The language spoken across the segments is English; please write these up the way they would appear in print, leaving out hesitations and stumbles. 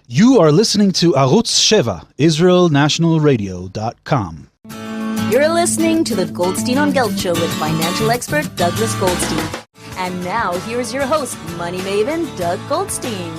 You are listening to Arutz Sheva, IsraelNationalRadio.com. You're listening to the Goldstein on Gelt Show with financial expert Douglas Goldstein. And now, here's your host, Money Maven, Doug Goldstein.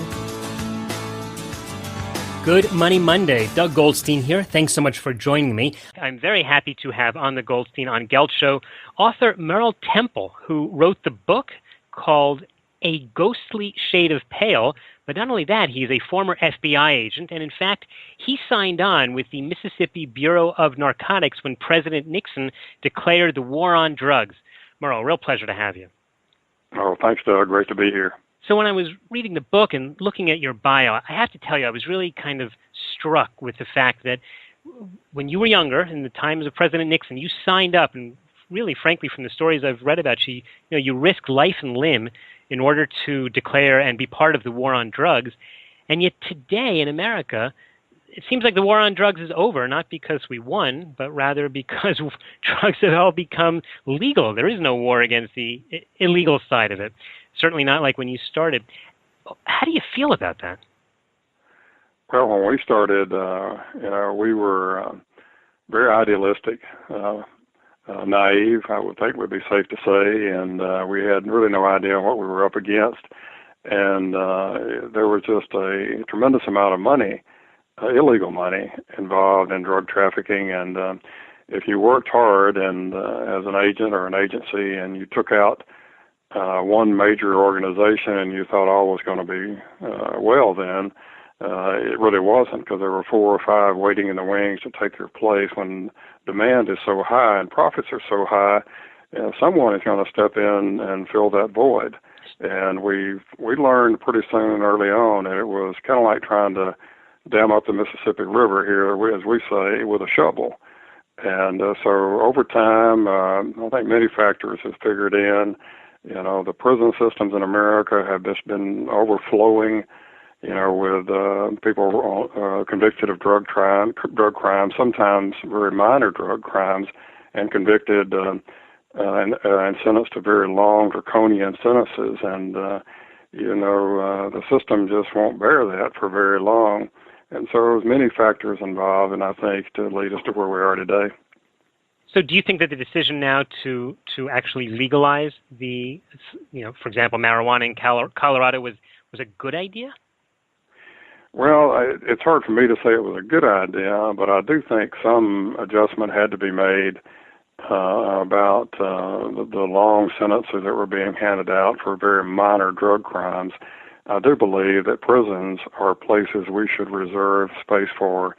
Good Money Monday. Doug Goldstein here. Thanks so much for joining me. I'm very happy to have on the Goldstein on Gelt Show author Merle Temple, who wrote the book called A Ghostly Shade of Pale. But not only that, he's a former FBI agent, and in fact, he signed on with the Mississippi Bureau of Narcotics when President Nixon declared the war on drugs. Merle, real pleasure to have you. Oh, thanks, Doug. Great to be here. So when I was reading the book and looking at your bio, I have to tell you, I was really kind of struck with the fact that when you were younger, in the times of President Nixon, you signed up, and really, frankly, from the stories I've read about you, you risked life and limb in order to declare and be part of the war on drugs. And yet today in America, it seems like the war on drugs is over, not because we won, but rather because drugs have all become legal. There is no war against the illegal side of it. Certainly not like when you started. How do you feel about that? Well, when we started, we were very idealistic, naive, I would think would be safe to say, and we had really no idea what we were up against. And there was just a tremendous amount of money, illegal money, involved in drug trafficking. And if you worked hard and as an agent or an agency and you took out one major organization and you thought all was going to be well then, it really wasn't, because there were 4 or 5 waiting in the wings to take their place. When demand is so high and profits are so high, someone is going to step in and fill that void. And we learned pretty soon early on that it was kind of like trying to dam up the Mississippi River here, as we say, with a shovel. And so over time, I think many factors have figured in. The prison systems in America have just been overflowing, with people convicted of drug crimes, sometimes very minor drug crimes, and convicted and sentenced to very long draconian sentences. And, the system just won't bear that for very long. And so there's many factors involved, and I think to lead us to where we are today. So do you think that the decision now to actually legalize for example, marijuana in Colorado was a good idea? Well, it's hard for me to say it was a good idea, but I do think some adjustment had to be made about the long sentences that were being handed out for very minor drug crimes. I do believe that prisons are places we should reserve space for,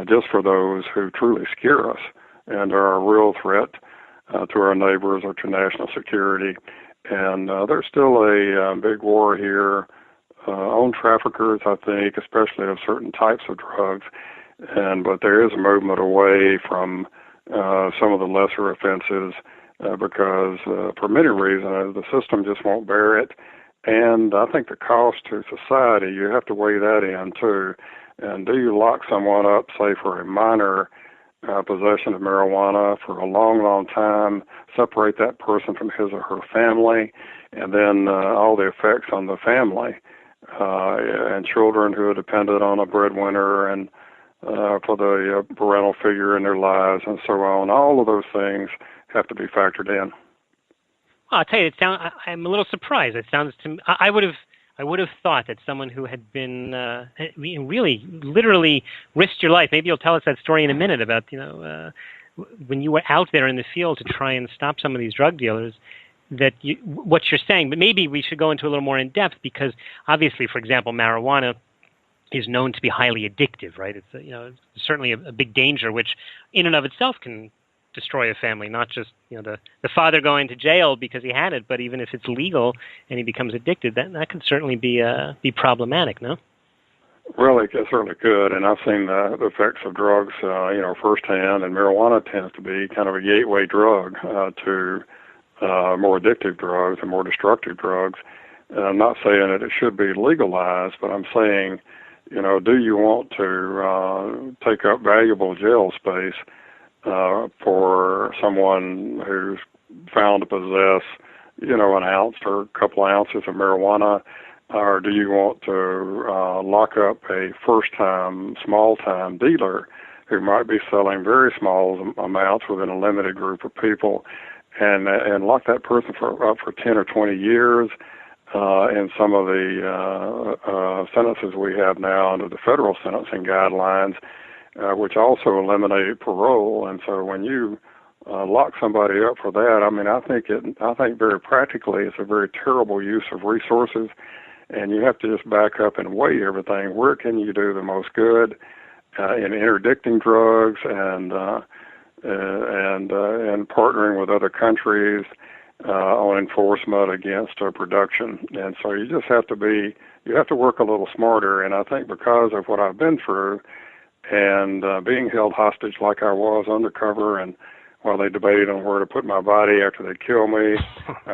just for those who truly scare us and are a real threat to our neighbors or to national security. And there's still a big war here on traffickers, I think, especially of certain types of drugs. But there is a movement away from some of the lesser offenses because for many reasons the system just won't bear it. And I think the cost to society, you have to weigh that in too. And do you lock someone up, say, for a minor possession of marijuana for a long, long time, separate that person from his or her family, and then all the effects on the family and children who are dependent on a breadwinner and for the parental figure in their lives and so on. All of those things have to be factored in. Well, I'll tell you, I'm a little surprised. It sounds to me, I would have thought that someone who had been really, literally risked your life. Maybe you'll tell us that story in a minute about when you were out there in the field to try and stop some of these drug dealers. What you're saying, but maybe we should go into a little more in depth, because obviously, for example, marijuana is known to be highly addictive, right? It's certainly a big danger, which in and of itself can destroy a family, not just the father going to jail because he had it, but even if it's legal and he becomes addicted, that could certainly be problematic, no? Well, it certainly could, and I've seen the effects of drugs, firsthand, and marijuana tends to be kind of a gateway drug to more addictive drugs and more destructive drugs. And I'm not saying that it should be legalized, but I'm saying, do you want to take up valuable jail space for someone who's found to possess, an ounce or a couple of ounces of marijuana or do you want to lock up a first-time, small-time dealer who might be selling very small amounts within a limited group of people, and lock that person up for 10 or 20 years? In some of the sentences we have now under the federal sentencing guidelines, which also eliminated parole. And so when you lock somebody up for that, I mean, I think very practically it's a very terrible use of resources, and you have to just back up and weigh everything. Where can you do the most good in interdicting drugs and partnering with other countries on enforcement against production? And so you just have to work a little smarter. And I think because of what I've been through and being held hostage like I was undercover, and while they debated on where to put my body after they killed me,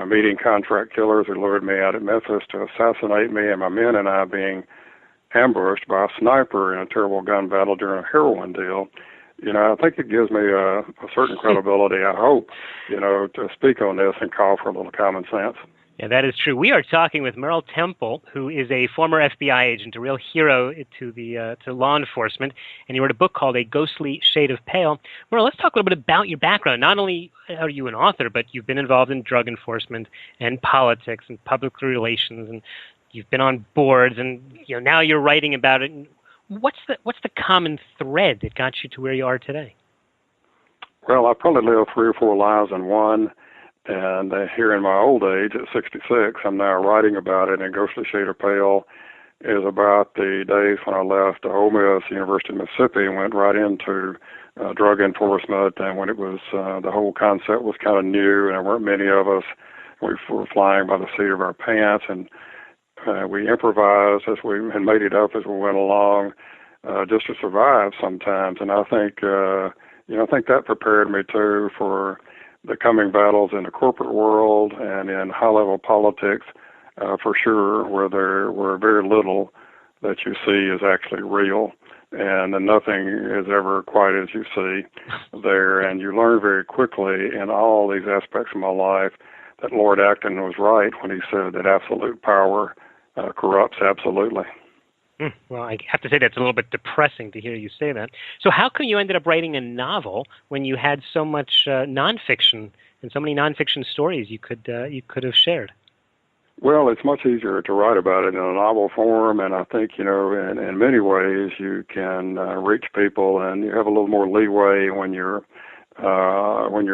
meeting contract killers who lured me out at Memphis to assassinate me, and my men and I being ambushed by a sniper in a terrible gun battle during a heroin deal, I think it gives me a certain credibility, I hope, to speak on this and call for a little common sense. Yeah, that is true. We are talking with Merle Temple, who is a former FBI agent, a real hero to law enforcement, and he wrote a book called A Ghostly Shade of Pale. Merle, let's talk a little bit about your background. Not only are you an author, but you've been involved in drug enforcement and politics and public relations, and you've been on boards, and now you're writing about it. What's the common thread that got you to where you are today? Well, I probably lived 3 or 4 lives in one. And here in my old age, at 66, I'm now writing about it. And Ghostly Shade of Pale is about the days when I left Ole Miss, University of Mississippi, and went right into drug enforcement. And when it was the whole concept was kind of new, and there weren't many of us. We were flying by the seat of our pants, and we improvised and made it up as we went along, just to survive sometimes. And I think that prepared me too for the coming battles in the corporate world and in high-level politics, for sure, where very little that you see is actually real, and nothing is ever quite as you see there. And you learn very quickly in all these aspects of my life that Lord Acton was right when he said that absolute power corrupts absolutely. Well, I have to say that's a little bit depressing to hear you say that. So how come you ended up writing a novel when you had so much nonfiction and so many nonfiction stories you could have shared? Well, it's much easier to write about it in a novel form, and I think in many ways you can reach people, and you have a little more leeway when you're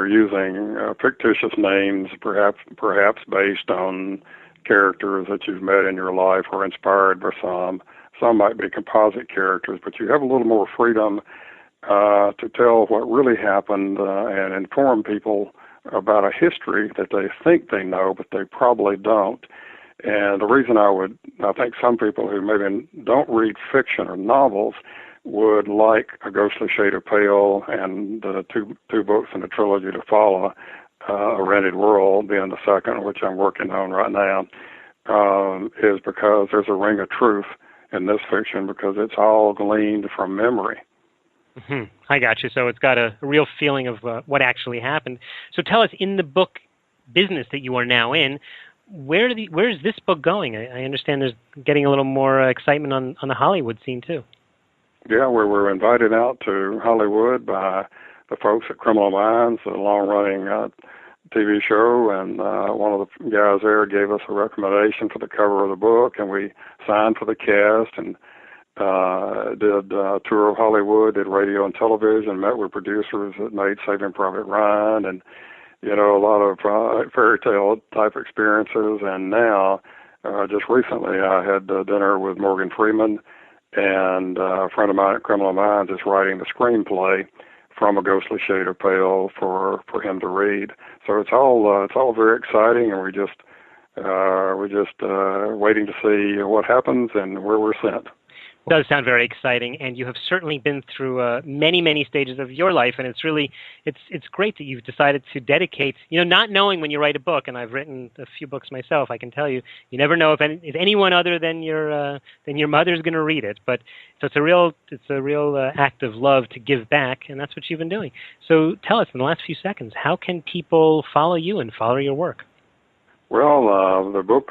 using fictitious names, perhaps based on characters that you've met in your life or inspired by some. Some might be composite characters, but you have a little more freedom to tell what really happened and inform people about a history that they think they know, but they probably don't. And the reason I think some people who maybe don't read fiction or novels would like A Ghostly Shade of Pale and the two books in the trilogy to follow, A Rented World being the second, which I'm working on right now, is because there's a ring of truth in this fiction, because it's all gleaned from memory. Mm-hmm. I got you. So it's got a real feeling of what actually happened. So tell us, in the book business that you are now in, where is this book going? I understand there's getting a little more excitement on the Hollywood scene too. Yeah, we're invited out to Hollywood by the folks at Criminal Minds, a long-running TV show, and one of the guys there gave us a recommendation for the cover of the book, and we signed for the cast and did a tour of Hollywood, did radio and television, met with producers that made Saving Private Ryan, and a lot of fairy tale type experiences. And now, just recently, I had dinner with Morgan Freeman, and a friend of mine at Criminal Minds is writing the screenplay from A Ghostly Shade of Pale for him to read. So it's all very exciting, and we're just waiting to see what happens and where we're sent. It does sound very exciting, and you have certainly been through many stages of your life, and it's great that you've decided to dedicate, not knowing when you write a book, and I've written a few books myself, I can tell you, you never know if anyone other than your mother is going to read it, but so it's a real act of love to give back, and that's what you've been doing. So tell us, in the last few seconds, how can people follow you and follow your work? Well, the book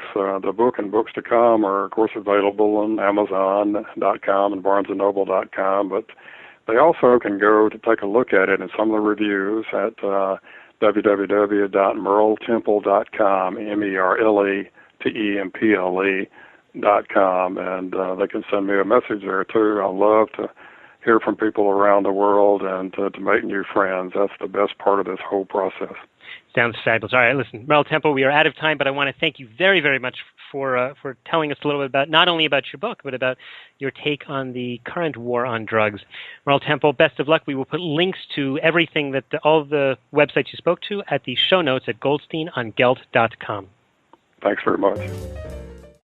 and books to come are, of course, available on Amazon.com and BarnesandNoble.com, but they also can go to take a look at it in some of the reviews at www.merletemple.com, MERLETEMPLE.com, and they can send me a message there too. I love to hear from people around the world and to make new friends. That's the best part of this whole process. Sounds fabulous. All right, listen, Merle Temple, we are out of time, but I want to thank you very, very much for telling us a little bit about, not only about your book, but about your take on the current war on drugs. Merle Temple, best of luck. We will put links to everything, all the websites you spoke to, at the show notes at goldsteinongelt.com. Thanks very much.